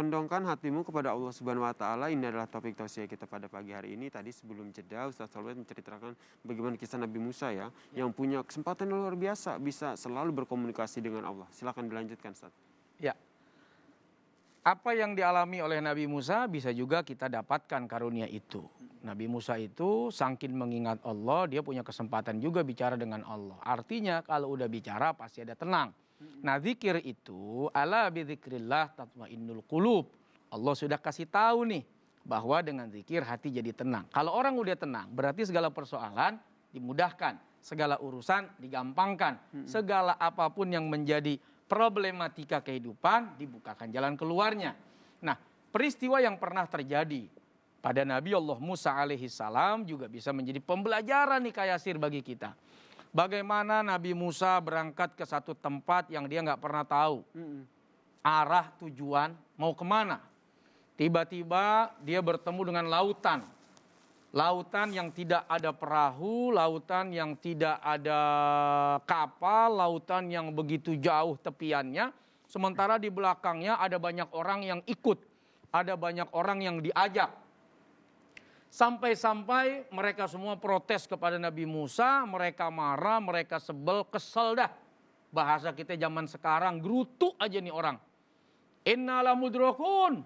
condongkan hatimu kepada Allah Subhanahu wa taala. Ini adalah topik tausiah kita pada pagi hari ini. Tadi sebelum jeda Ustaz Solwet menceritakan bagaimana kisah Nabi Musa yang punya kesempatan luar biasa bisa selalu berkomunikasi dengan Allah. Silakan dilanjutkan, Ustaz. Ya. Apa yang dialami oleh Nabi Musa bisa juga kita dapatkan karunia itu. Nabi Musa itu saking mengingat Allah, dia punya kesempatan juga bicara dengan Allah. Artinya kalau udah bicara pasti ada tenang. Nah, zikir itu ala bidzikrillah tatmainnul qulub. Allah sudah kasih tahu nih bahwa dengan zikir hati jadi tenang. Kalau orang udah tenang, berarti segala persoalan dimudahkan, segala urusan digampangkan, segala apapun yang menjadi problematika kehidupan dibukakan jalan keluarnya. Nah, peristiwa yang pernah terjadi pada Nabi Allah Musa alaihissalam juga bisa menjadi pembelajaran nih Kak Yasir bagi kita. Bagaimana Nabi Musa berangkat ke satu tempat yang dia nggak pernah tahu arah tujuan mau kemana. Tiba-tiba dia bertemu dengan lautan. Lautan yang tidak ada perahu, lautan yang tidak ada kapal, lautan yang begitu jauh tepiannya. Sementara di belakangnya ada banyak orang yang ikut, ada banyak orang yang diajak. Sampai-sampai mereka semua protes kepada Nabi Musa, mereka marah, mereka sebel, kesel dah. Bahasa kita zaman sekarang, gerutu aja nih orang. Inna lamudrakun.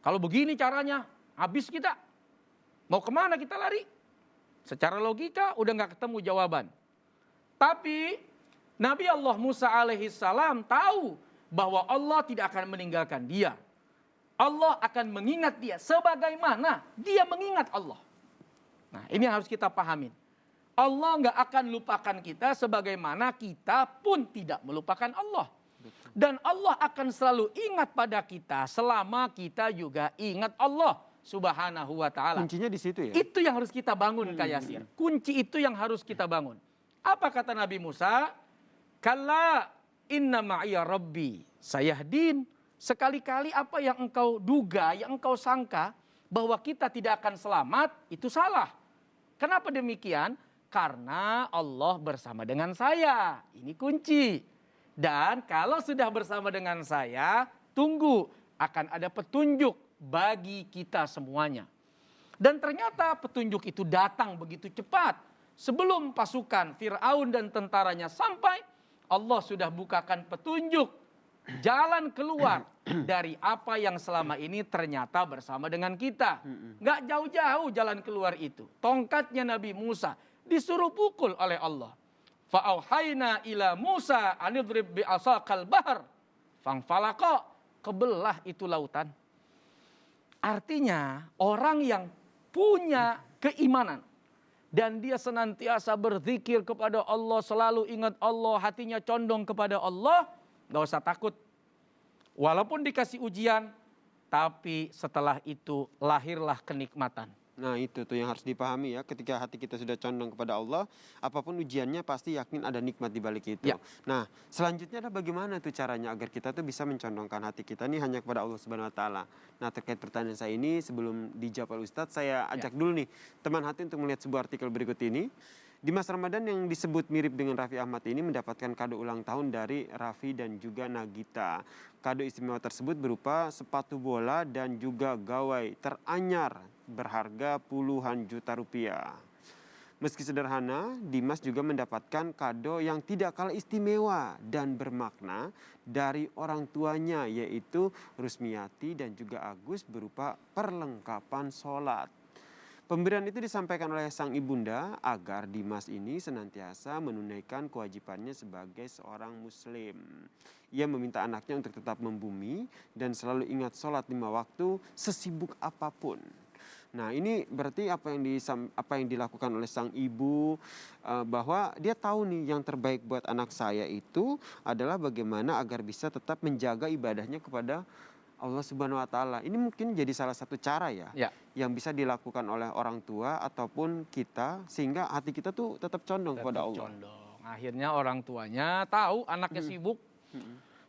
Kalau begini caranya, habis kita. Mau kemana kita lari? Secara logika udah gak ketemu jawaban. Tapi Nabi Allah Musa alaihissalam tahu bahwa Allah tidak akan meninggalkan dia. Allah akan mengingat dia sebagaimana dia mengingat Allah. Nah, ini yang harus kita pahamin. Allah nggak akan lupakan kita sebagaimana kita pun tidak melupakan Allah. Dan Allah akan selalu ingat pada kita selama kita juga ingat Allah Subhanahu wa ta'ala. Kuncinya di situ ya? Itu yang harus kita bangun Kak Yasir. Kunci itu yang harus kita bangun. Apa kata Nabi Musa? Kalla inna ma'iya rabbi sayahdin. Sekali-kali apa yang engkau duga, yang engkau sangka bahwa kita tidak akan selamat, itu salah. Kenapa demikian? Karena Allah bersama dengan saya. Ini kunci. Dan kalau sudah bersama dengan saya, tunggu akan ada petunjuk bagi kita semuanya. Dan ternyata petunjuk itu datang begitu cepat. Sebelum pasukan Fir'aun dan tentaranya sampai, Allah sudah bukakan petunjuk. Jalan keluar dari apa yang selama ini ternyata bersama dengan kita. Nggak jauh-jauh jalan keluar itu. Tongkatnya Nabi Musa disuruh pukul oleh Allah. Fa'auhayna ila Musa anidrib bi'asaqal bahar. Fangfalaqa, kebelah itu lautan. Artinya orang yang punya keimanan. Dan dia senantiasa berzikir kepada Allah, selalu ingat Allah, hatinya condong kepada Allah. Gak usah takut. Walaupun dikasih ujian, tapi setelah itu lahirlah kenikmatan. Nah itu tuh yang harus dipahami ya. Ketika hati kita sudah condong kepada Allah, apapun ujiannya pasti yakin ada nikmat di balik itu. Ya. Nah selanjutnya adalah bagaimana tuh caranya agar kita tuh bisa mencondongkan hati kita nih hanya kepada Allah Subhanahu wa ta'ala. Nah terkait pertanyaan saya ini sebelum dijawab oleh Ustadz, saya ajak dulu nih teman hati untuk melihat sebuah artikel berikut ini. Di Mas Ramadan yang disebut mirip dengan Raffi Ahmad ini mendapatkan kado ulang tahun dari Raffi dan juga Nagita. Kado istimewa tersebut berupa sepatu bola dan juga gawai teranyar berharga puluhan juta rupiah. Meski sederhana, Dimas juga mendapatkan kado yang tidak kalah istimewa dan bermakna dari orang tuanya yaitu Rusmiati dan juga Agus berupa perlengkapan sholat. Pemberian itu disampaikan oleh sang ibunda agar Dimas ini senantiasa menunaikan kewajibannya sebagai seorang muslim. Ia meminta anaknya untuk tetap membumi dan selalu ingat sholat 5 waktu sesibuk apapun. Nah ini berarti apa yang dilakukan oleh sang ibu bahwa dia tahu nih yang terbaik buat anak saya itu adalah bagaimana agar bisa tetap menjaga ibadahnya kepada Allah Subhanahu wa ta'ala. Ini mungkin jadi salah satu cara ya yang bisa dilakukan oleh orang tua ataupun kita sehingga hati kita tuh tetap condong kepada Allah. Akhirnya orang tuanya tahu anaknya sibuk.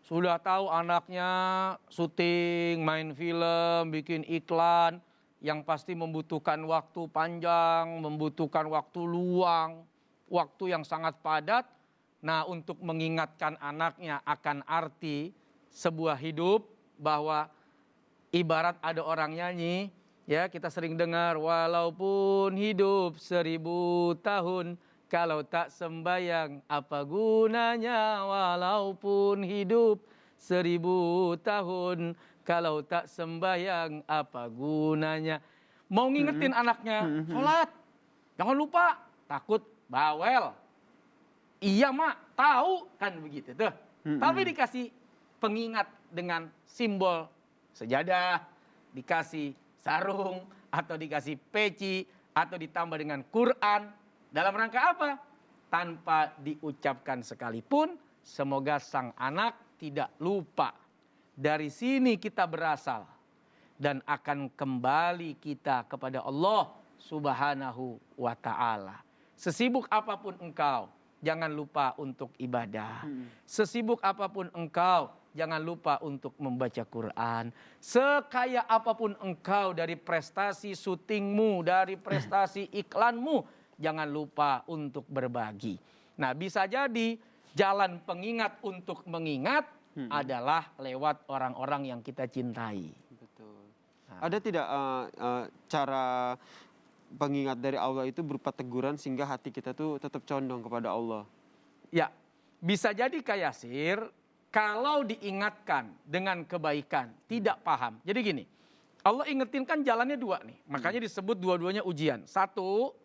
Sudah tahu anaknya syuting, main film, bikin iklan yang pasti membutuhkan waktu panjang, membutuhkan waktu luang, waktu yang sangat padat. Nah, untuk mengingatkan anaknya akan arti sebuah hidup bahwa Ibarat ada orang nyanyi, ya kita sering dengar, walaupun hidup 1000 tahun, kalau tak sembayang apa gunanya, walaupun hidup 1000 tahun, kalau tak sembayang apa gunanya. Mau ngingetin anaknya, sholat, jangan lupa, takut bawel. Iya mak, tahu kan begitu tuh. Tapi dikasih pengingat dengan simbol sejadah, dikasih sarung, atau dikasih peci, atau ditambah dengan Quran. Dalam rangka apa? Tanpa diucapkan sekalipun, semoga sang anak tidak lupa. Dari sini kita berasal. Dan akan kembali kita kepada Allah Subhanahu wa ta'ala. Sesibuk apapun engkau, jangan lupa untuk ibadah. Sesibuk apapun engkau, jangan lupa untuk membaca Quran. Sekaya apapun engkau dari prestasi syutingmu, dari prestasi iklanmu, jangan lupa untuk berbagi. Nah, bisa jadi jalan pengingat untuk mengingat adalah lewat orang-orang yang kita cintai. Betul. Ada tidak cara pengingat dari Allah itu berupa teguran sehingga hati kita tuh tetap condong kepada Allah? Ya, bisa jadi Kak Yasir, kalau diingatkan dengan kebaikan, tidak paham. Jadi gini, Allah ingetin kan jalannya dua nih. Makanya disebut dua-duanya ujian. Satu,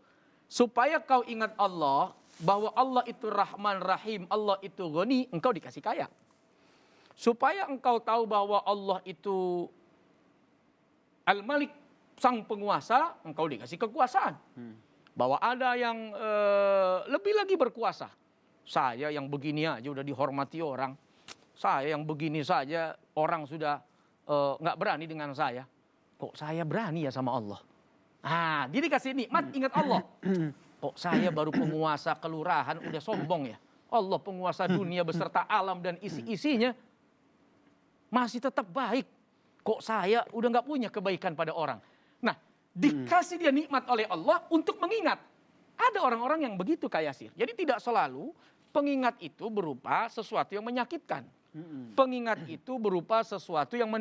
supaya kau ingat Allah, bahwa Allah itu Rahman Rahim, Allah itu Ghani, engkau dikasih kaya. Supaya engkau tahu bahwa Allah itu Al-Malik, sang penguasa, engkau dikasih kekuasaan. Bahwa ada yang lebih lagi berkuasa. Saya yang begini aja udah dihormati orang. Saya yang begini saja orang sudah nggak berani dengan saya. Kok saya berani ya sama Allah? Ah, dia dikasih nikmat, ingat Allah. Kok saya baru penguasa kelurahan udah sombong ya? Allah penguasa dunia beserta alam dan isi-isinya masih tetap baik. Kok saya udah nggak punya kebaikan pada orang? Nah, dikasih dia nikmat oleh Allah untuk mengingat. Ada orang-orang yang begitu Kak Yasir. Jadi tidak selalu pengingat itu berupa sesuatu yang menyakitkan. Pengingat itu berupa sesuatu yang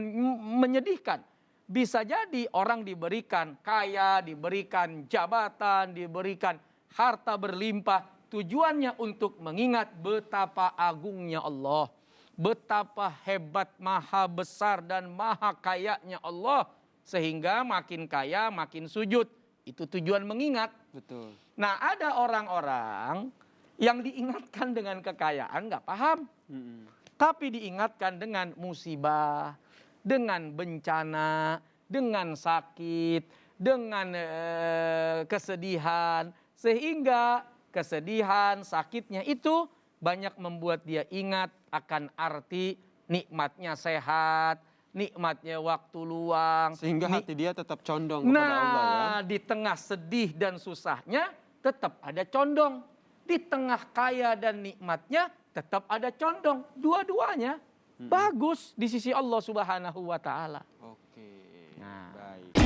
menyedihkan. Bisa jadi orang diberikan kaya, diberikan jabatan, diberikan harta berlimpah. Tujuannya untuk mengingat betapa agungnya Allah. Betapa hebat, maha besar dan maha kayanya Allah. Sehingga makin kaya, makin sujud. Itu tujuan mengingat. Betul. Nah, ada orang-orang yang diingatkan dengan kekayaan nggak paham. Tapi diingatkan dengan musibah, dengan bencana, dengan sakit, dengan kesedihan. Sehingga kesedihan, sakitnya itu banyak membuat dia ingat akan arti nikmatnya sehat, nikmatnya waktu luang. Sehingga hati dia tetap condong kepada Allah ya. Di tengah sedih dan susahnya tetap ada condong. Di tengah kaya dan nikmatnya tetap ada condong. Dua-duanya bagus di sisi Allah Subhanahu wa ta'ala. Oke, Nah. baik.